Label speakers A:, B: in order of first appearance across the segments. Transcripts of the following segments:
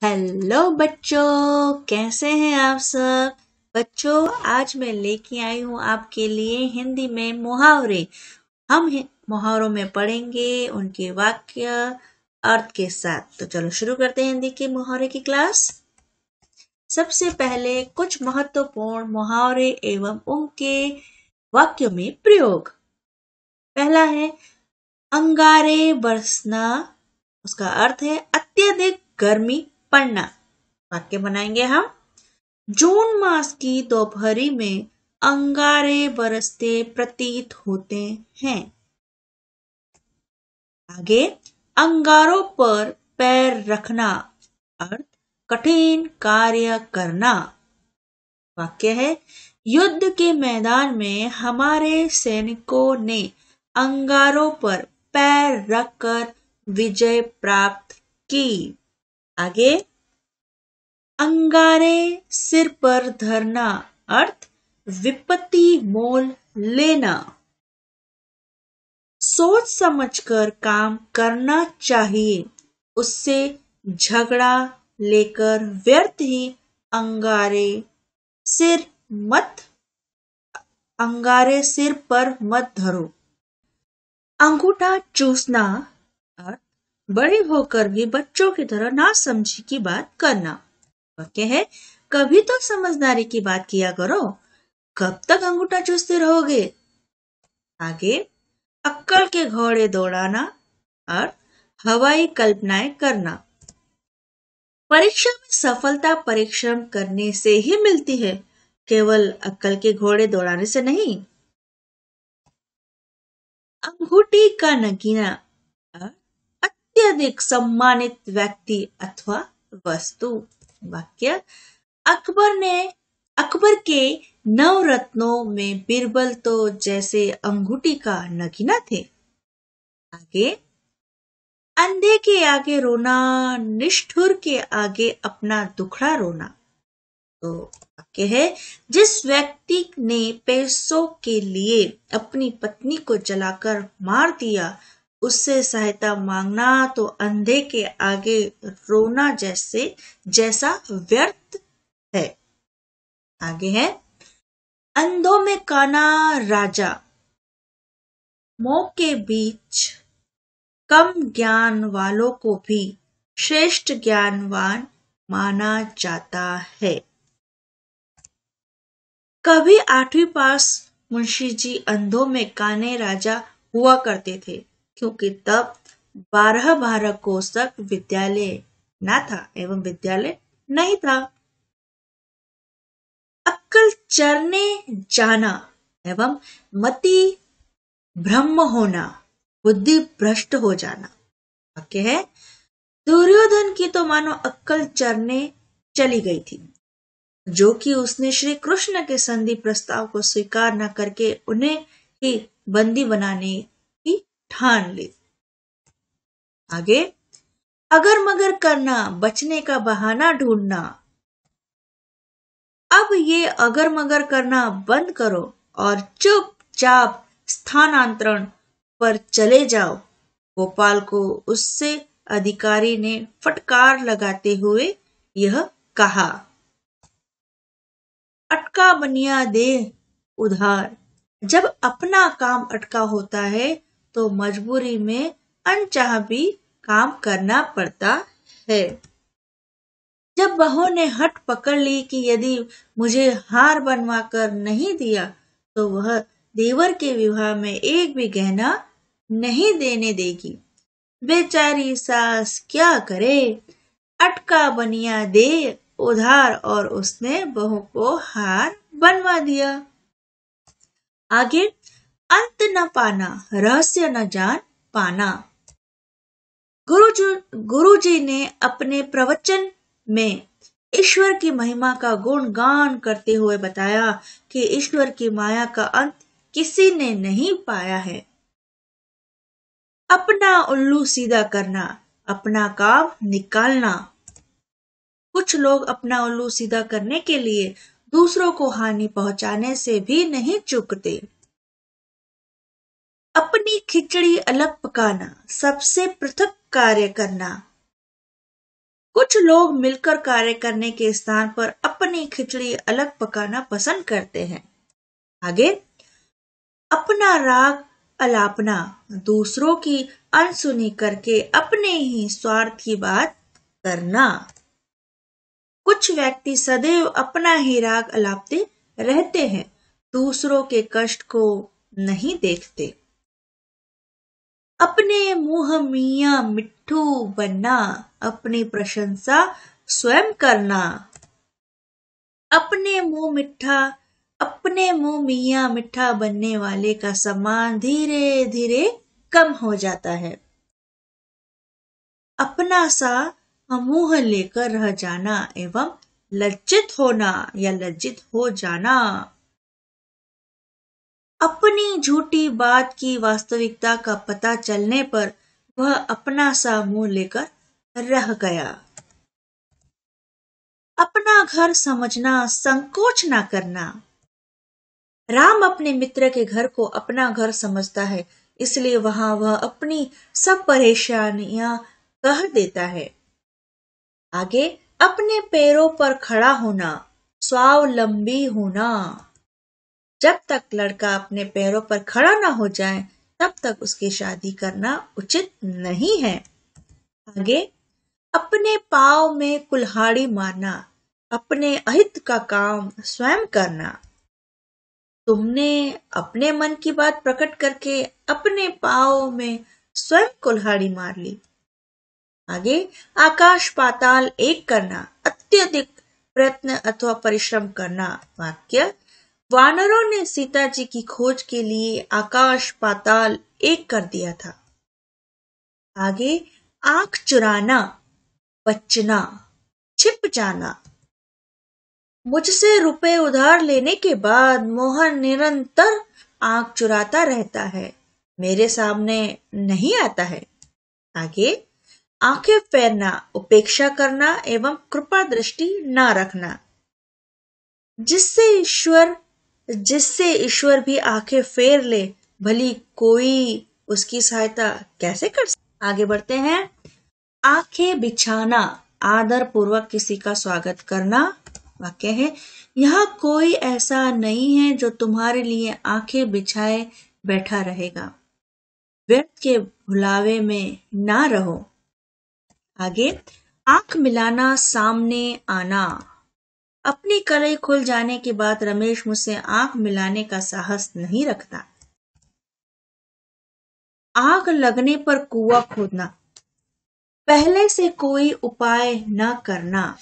A: Hello बच्चों, कैसे हैं आप सब। बच्चों, आज मैं लेके आई हूँ आपके लिए हिंदी में मुहावरे। हम मुहावरों में पढ़ेंगे उनके वाक्य अर्थ के साथ। तो चलो शुरू करते हैं हिंदी के मुहावरे की क्लास। सबसे पहले कुछ महत्वपूर्ण मुहावरे एवं उनके वाक्यों में प्रयोग। पहला है अंगारे बरसना। उसका अर्थ है अत्यधिक गर्मी पड़ना। वाक्य बनाएंगे हम। जून मास की दोपहरी में अंगारे बरसते प्रतीत होते हैं। आगे अंगारों पर पैर रखना, अर्थ कठिन कार्य करना। वाक्य है युद्ध के मैदान में हमारे सैनिकों ने अंगारों पर पैर रखकर विजय प्राप्त की। आगे अंगारे सिर पर धरना, अर्थ विपत्ति मोल लेना। सोच समझकर काम करना चाहिए, उससे झगड़ा लेकर व्यर्थ ही अंगारे सिर पर मत धरो। अंगूठा चूसना, अर्थ बड़े होकर भी बच्चों की तरह ना समझी की बात करना। वाक्य है कभी तो समझदारी की बात किया करो, कब तक अंगूठा चूसते रहोगे। आगे अक्कल के घोड़े दौड़ाना और हवाई कल्पनाएं करना। परीक्षा में सफलता परिश्रम करने से ही मिलती है, केवल अक्कल के घोड़े दौड़ाने से नहीं। अंगूठी का नगीना, अत्यधिक सम्मानित व्यक्ति अथवा वस्तु। वाक्य अकबर के नवरत्नों में बीरबल तो जैसे अंगूठी का नगीना थे। आगे अंधे के आगे रोना, निष्ठुर के आगे अपना दुखड़ा रोना। तो वाक्य है जिस व्यक्ति ने पैसों के लिए अपनी पत्नी को जलाकर मार दिया, उससे सहायता मांगना तो अंधे के आगे रोना जैसा व्यर्थ है। आगे है अंधों में काना राजा, मोह के बीच कम ज्ञान वालों को भी श्रेष्ठ ज्ञानवान माना जाता है। कभी 8वीं पास मुंशी जी अंधों में काने राजा हुआ करते थे, क्योंकि तब 12 कोसक विद्यालय न था एवं विद्यालय नहीं था। अक्कल चरने जाना एवं मति ब्रह्म होना, बुद्धि भ्रष्ट हो जाना। वाक्य है दुर्योधन की तो मानो अक्कल चरने चली गई थी, जो कि उसने श्री कृष्ण के संधि प्रस्ताव को स्वीकार न करके उन्हें ही बंदी बनाने की ठान ली। आगे अगर मगर करना, बचने का बहाना ढूंढना। अब ये अगर मगर करना बंद करो और चुपचाप स्थानांतरण पर चले जाओ। गोपाल को उससे अधिकारी ने फटकार लगाते हुए यह कहा। अटका बनिया दे उधार। जब अपना काम अटका होता है तो मजबूरी में अनचाह भी काम करना पड़ता है। जब बहू ने हट पकड़ ली कि यदि मुझे हार बनवा कर नहीं दिया तो वह देवर के विवाह में एक भी गहना नहीं देने देगी। बेचारी सास क्या करे, अटका बनिया दे उधार, और उसने बहू को हार बनवा दिया। आगे अंत न पाना, रहस्य न जान पाना। गुरुजी ने अपने प्रवचन में ईश्वर की महिमा का गुणगान करते हुए बताया कि ईश्वर की माया का अंत किसी ने नहीं पाया है। अपना उल्लू सीधा करना, अपना काम निकालना। कुछ लोग अपना उल्लू सीधा करने के लिए दूसरों को हानि पहुंचाने से भी नहीं चूकते। अपनी खिचड़ी अलग पकाना, सबसे पृथक कार्य करना। कुछ लोग मिलकर कार्य करने के स्थान पर अपनी खिचड़ी अलग पकाना पसंद करते हैं। आगे, अपना राग अलापना, दूसरों की अनसुनी करके अपने ही स्वार्थ की बात करना। कुछ व्यक्ति सदैव अपना ही राग अलापते रहते हैं, दूसरों के कष्ट को नहीं देखते। अपने मुंह मियां मिट्ठू बनना, अपनी प्रशंसा स्वयं करना। अपने मुंह मियां मिठा बनने वाले का सम्मान धीरे धीरे कम हो जाता है। अपना सा मुंह लेकर रह जाना एवं लज्जित होना या लज्जित हो जाना। अपनी झूठी बात की वास्तविकता का पता चलने पर वह अपना सा मुंह लेकर रह गया। अपना घर समझना, संकोच ना करना। राम अपने मित्र के घर को अपना घर समझता है, इसलिए वहां वह अपनी सब परेशानियां कह देता है। आगे, अपने पैरों पर खड़ा होना, स्वावलंबी होना। जब तक लड़का अपने पैरों पर खड़ा ना हो जाए, तब तक उसकी शादी करना उचित नहीं है। आगे, अपने पांव में कुल्हाड़ी मारना, अपने अहित का काम स्वयं करना। तुमने अपने मन की बात प्रकट करके अपने पांव में स्वयं कुल्हाड़ी मार ली। आगे, आकाश पाताल एक करना, अत्यधिक प्रयत्न अथवा परिश्रम करना। वाक्य, वानरों ने सीता जी की खोज के लिए आकाश पाताल एक कर दिया था। आगे, आंख चुराना, बचना, छिप जाना। मुझसे रुपए उधार लेने के बाद मोहन निरंतर आंख चुराता रहता है, मेरे सामने नहीं आता है। आगे, आंखें फेरना, उपेक्षा करना एवं कृपा दृष्टि ना रखना। जिससे ईश्वर भी आंखें फेर ले, भली कोई उसकी सहायता कैसे कर सकता। आगे बढ़ते हैं। आंखें बिछाना, आदर पूर्वक किसी का स्वागत करना। वाक्य है, यहाँ कोई ऐसा नहीं है जो तुम्हारे लिए आंखें बिछाए बैठा रहेगा, व्यर्थ के भुलावे में ना रहो। आगे, आंख मिलाना, सामने आना। अपनी कलई खुल जाने के बाद रमेश मुझसे आंख मिलाने का साहस नहीं रखता। आग लगने पर कुआं खोदना, पहले से कोई उपाय न करना।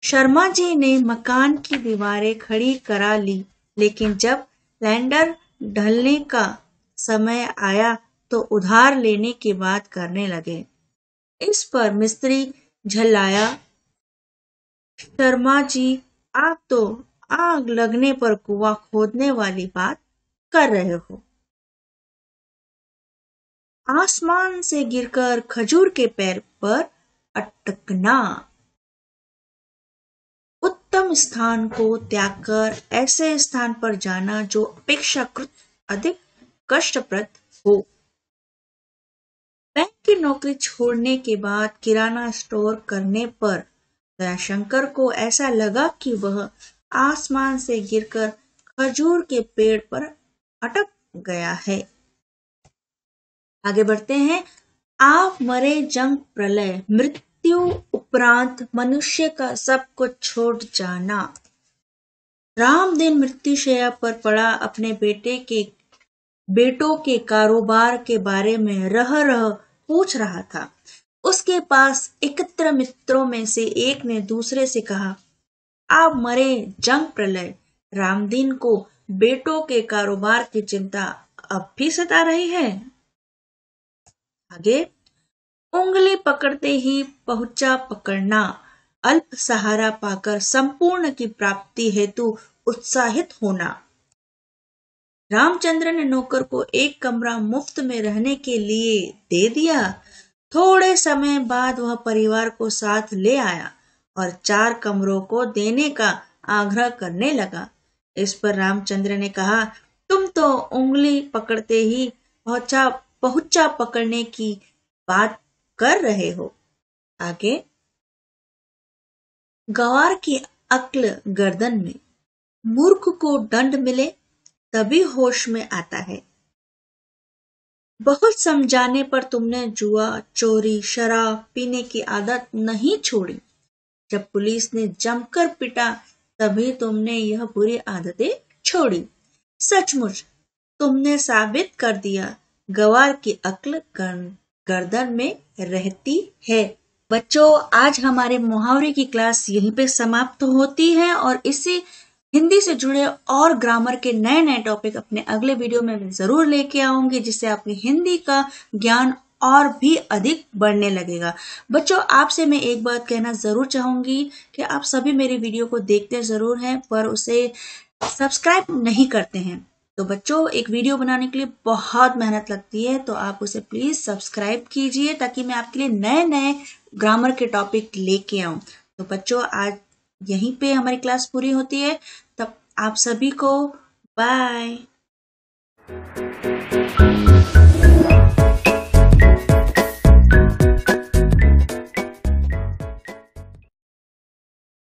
A: शर्मा जी ने मकान की दीवारें खड़ी करा ली, लेकिन जब लैंडर ढलने का समय आया तो उधार लेने की बात करने लगे। इस पर मिस्त्री झल्लाया, शर्मा जी, आप तो आग लगने पर कुआं खोदने वाली बात कर रहे हो। आसमान से गिरकर खजूर के पेड़ पर अटकना, उत्तम स्थान को त्याग कर ऐसे स्थान पर जाना जो अपेक्षाकृत अधिक कष्टप्रद हो। बैंक की नौकरी छोड़ने के बाद किराना स्टोर करने पर दयाशंकर को ऐसा लगा कि वह आसमान से गिरकर खजूर के पेड़ पर अटक गया है। आगे बढ़ते हैं। आप मरे जंग प्रलय, मृत्यु उपरांत मनुष्य का सब कुछ छोड़ जाना। राम दिन मृत्युशैया पर पड़ा अपने बेटों के कारोबार के बारे में रह पूछ रहा था। उसके पास एकत्र मित्रों में से एक ने दूसरे से कहा, आप मरे जंग प्रलय, रामदीन को बेटों के कारोबार की चिंता अब भी सता रही है। आगे, उंगली पकड़ते ही पहुंचा पकड़ना, अल्प सहारा पाकर संपूर्ण की प्राप्ति हेतु उत्साहित होना। रामचंद्र ने नौकर को एक कमरा मुफ्त में रहने के लिए दे दिया। थोड़े समय बाद वह परिवार को साथ ले आया और 4 कमरों को देने का आग्रह करने लगा। इस पर रामचंद्र ने कहा, तुम तो उंगली पकड़ते ही पहुंचा पकड़ने की बात कर रहे हो। आगे, गवार की अक्ल गर्दन में, मूर्ख को दंड मिले तभी होश में आता है। बहुत समझाने पर तुमने जुआ, चोरी, शराब पीने की आदत नहीं छोड़ी। जब पुलिस ने जमकर पिटा तभी तुमने यह बुरी आदतें छोड़ी। सचमुच तुमने साबित कर दिया, गवार की अक्ल गर्दन में रहती है। बच्चों, आज हमारे मुहावरे की क्लास यहीं पे समाप्त होती है और इसी हिंदी से जुड़े और ग्रामर के नए नए टॉपिक अपने अगले वीडियो में मैं जरूर लेके आऊंगी, जिससे आपकी हिंदी का ज्ञान और भी अधिक बढ़ने लगेगा। बच्चों, आपसे मैं एक बात कहना जरूर चाहूंगी कि आप सभी मेरे वीडियो को देखते जरूर हैं पर उसे सब्सक्राइब नहीं करते हैं। तो बच्चों, एक वीडियो बनाने के लिए बहुत मेहनत लगती है, तो आप उसे प्लीज सब्सक्राइब कीजिए ताकि मैं आपके लिए नए नए ग्रामर के टॉपिक लेके आऊं। तो बच्चों, आज यहीं पे हमारी क्लास पूरी होती है। तब आप सभी को बाय।